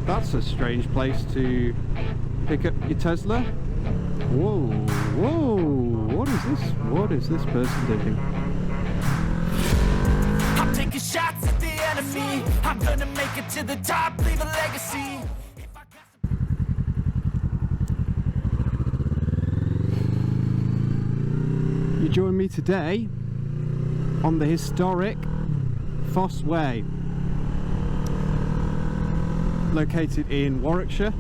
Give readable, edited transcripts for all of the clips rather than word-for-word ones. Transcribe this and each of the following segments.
That's a strange place to pick up your Tesla. Whoa, whoa, what is this? What is this person doing? I'm taking shots at the enemy. I'm gonna make it to the top, leave a legacy. You join me today on the historic Foss Way, located in Warwickshire,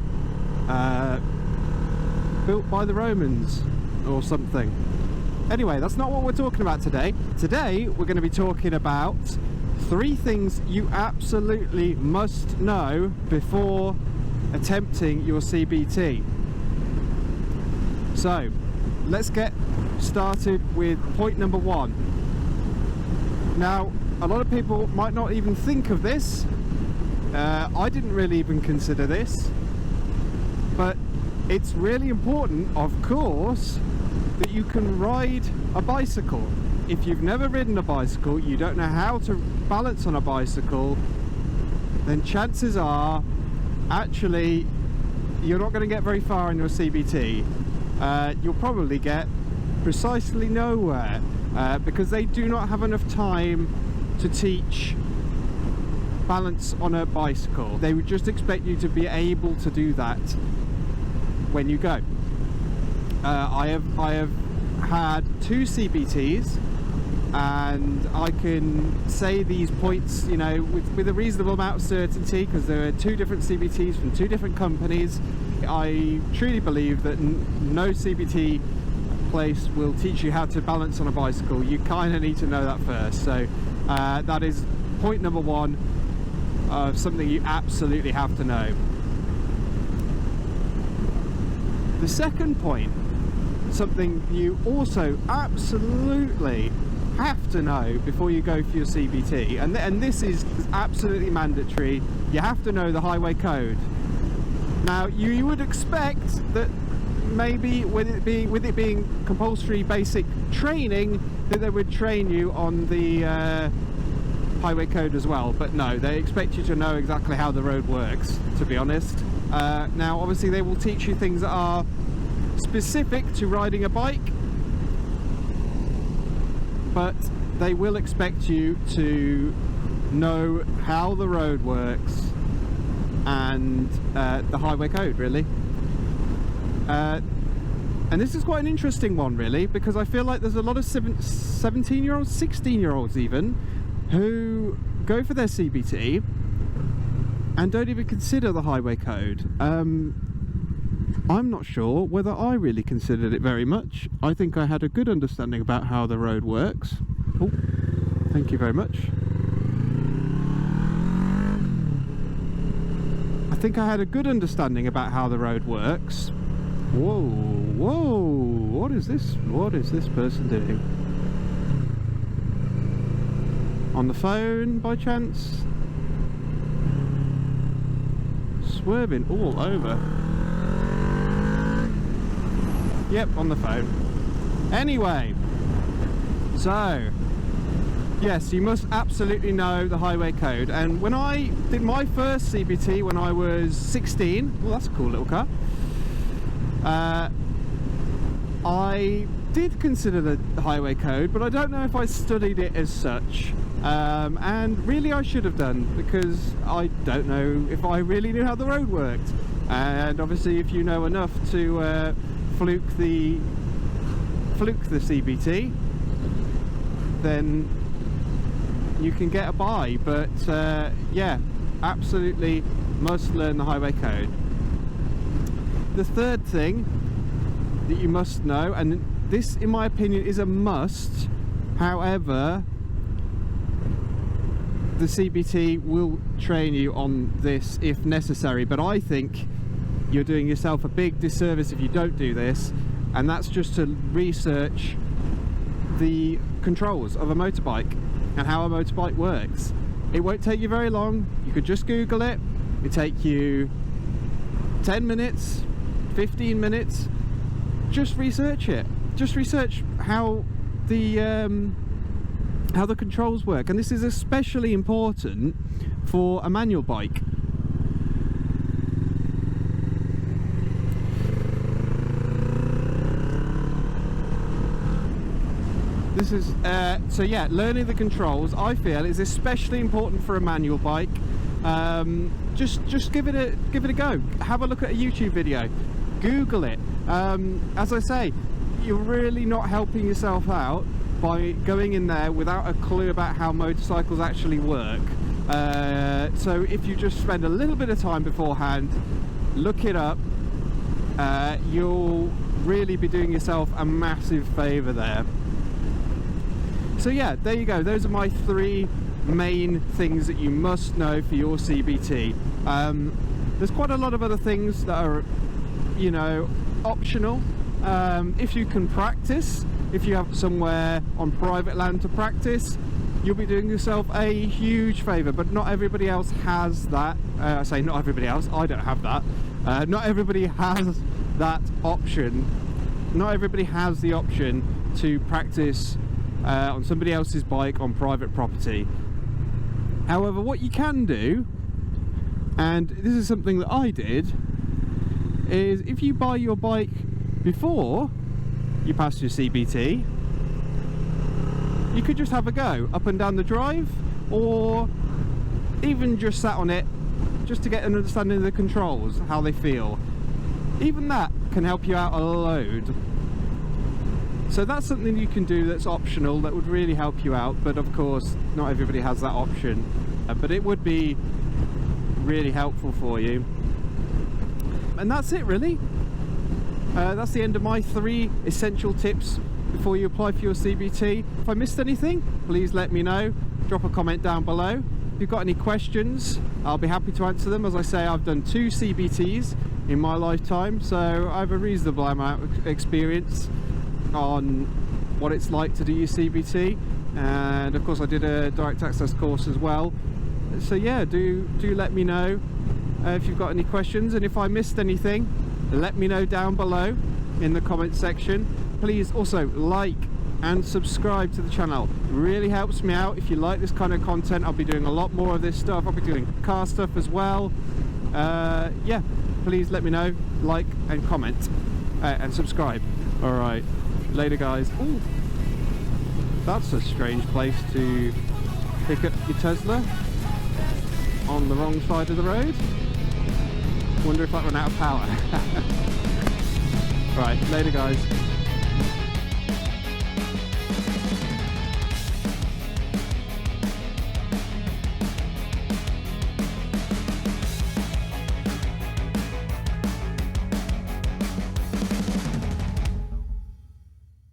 built by the Romans or something. Anyway, that's not what we're talking about today. Today we're going to be talking about 3 things you absolutely must know before attempting your CBT. So let's get started with point number 1. Now, a lot of people might not even think of this. I didn't really even consider this, but it's really important, of course, that you can ride a bicycle. If you've never ridden a bicycle, you don't know how to balance on a bicycle, then chances are actually you're not going to get very far in your CBT. You'll probably get precisely nowhere, because they do not have enough time to teach balance on a bicycle. They would just expect you to be able to do that when you go. I have had 2 CBTs, and I can say these points, you know, with a reasonable amount of certainty, because there are 2 different CBTs from 2 different companies. I truly believe that no CBT place will teach you how to balance on a bicycle. You kind of need to know that first. So that is point number 1 of something you absolutely have to know. The second point, something you also absolutely have to know before you go for your CBT, and this is absolutely mandatory. You have to know the highway code. Now, you would expect that maybe with it being compulsory basic training, that they would train you on the highway code as well, but no, they expect you to know exactly how the road works, to be honest. Now, obviously they will teach you things that are specific to riding a bike, but they will expect you to know how the road works and the highway code, really. And this is quite an interesting one, really, because I feel like there's a lot of 17-year-olds, 16-year-olds even, who go for their CBT and don't even consider the highway code. I'm not sure whether I really considered it very much. I think I had a good understanding about how the road works. Oh, thank you very much. I think I had a good understanding about how the road works. Whoa, whoa, what is this? What is this person doing? On the phone, by chance? Swerving all over. Yep, on the phone. Anyway, so yes, you must absolutely know the highway code. And when I did my first CBT when I was 16, well, that's a cool little car, I did consider the highway code, but I don't know if I studied it as such. And really I should have done, because I don't know if I really knew how the road worked. And obviously if you know enough to fluke the CBT, then you can get a buy. But yeah, absolutely must learn the highway code. The third thing that you must know, and this in my opinion is a must, however the CBT will train you on this if necessary, but I think you're doing yourself a big disservice if you don't do this, and that's just to research the controls of a motorbike and how a motorbike works. It won't take you very long. You could just Google it. It'll take you 10 minutes, 15 minutes. Just research it. Just research how the controls work, and this is especially important for a manual bike. This is so yeah, learning the controls I feel is especially important for a manual bike. Just give it a go. Have a look at a YouTube video, Google it. As I say, you're really not helping yourself out by going in there without a clue about how motorcycles actually work. So if you just spend a little bit of time beforehand, look it up, you'll really be doing yourself a massive favour there. So yeah, there you go. Those are my 3 main things that you must know for your CBT. There's quite a lot of other things that are, you know, optional. If you can practice, if you have somewhere on private land to practice, you'll be doing yourself a huge favour. But not everybody else has that. I say not everybody else, I don't have that. Not everybody has that option. Not everybody has the option to practice on somebody else's bike on private property. However, what you can do, and this is something that I did, is if you buy your bike before you pass your CBT, you could just have a go up and down the drive, or even just sat on it just to get an understanding of the controls, how they feel. Even that can help you out a load. So that's something you can do that's optional, that would really help you out. But of course, not everybody has that option, but it would be really helpful for you. And that's it really. That's the end of my 3 essential tips before you apply for your CBT. If I missed anything, please let me know. Drop a comment down below. If you've got any questions, I'll be happy to answer them. As I say, I've done 2 CBTs in my lifetime, so I have a reasonable amount of experience on what it's like to do your CBT. And of course I did a direct access course as well. So yeah, do let me know if you've got any questions, and if I missed anything, let me know down below in the comment section. Please also like and subscribe to the channel. It really helps me out. If you like this kind of content, I'll be doing a lot more of this stuff. I'll be doing car stuff as well. Yeah, please let me know, like and comment and subscribe. All right, later guys. Ooh, that's a strange place to pick up your Tesla, on the wrong side of the road. Wonder if that ran out of power. Right, later guys.